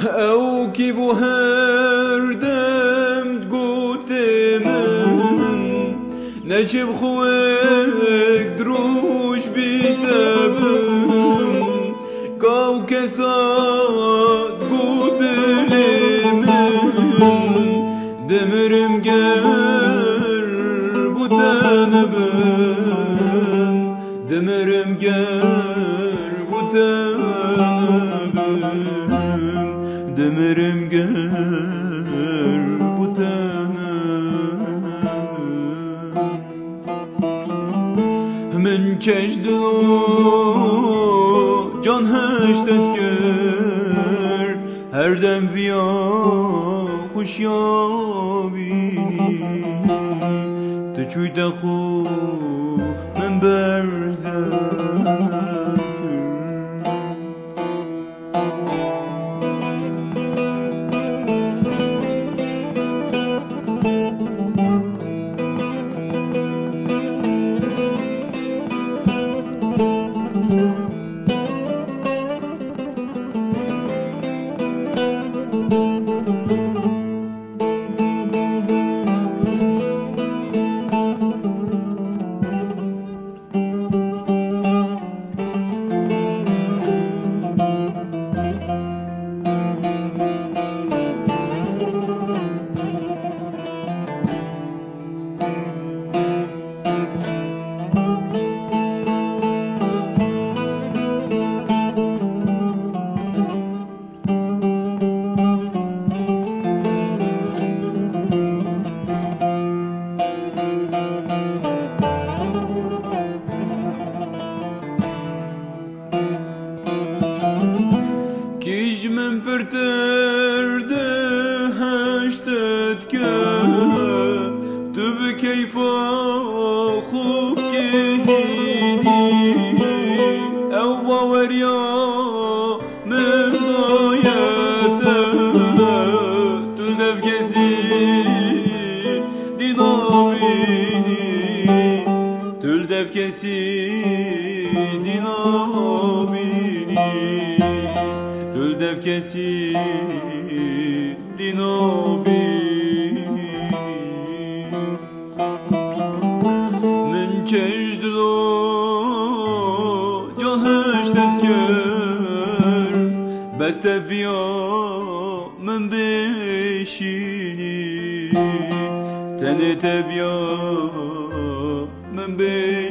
او کی بو هر دم گوتم نجيب خوك دروش بيتبم قاو كساد قدلم دمرم گر بوتنبم دمرم گر بوتنبم دمرم گر من کشدو جان هشتت گر هر دم ویا خوشیا بینی تو چوی دخو من برزد من پرترده هشتت که تو به کیفا خوب کهیدی او باوریا من دایته تو دف کسی دینابینی تو دف کسی دینابینی Tül devkesi dinobi Min çejdilo can heştet ker Beste viya min beşini Tene teviya min beşini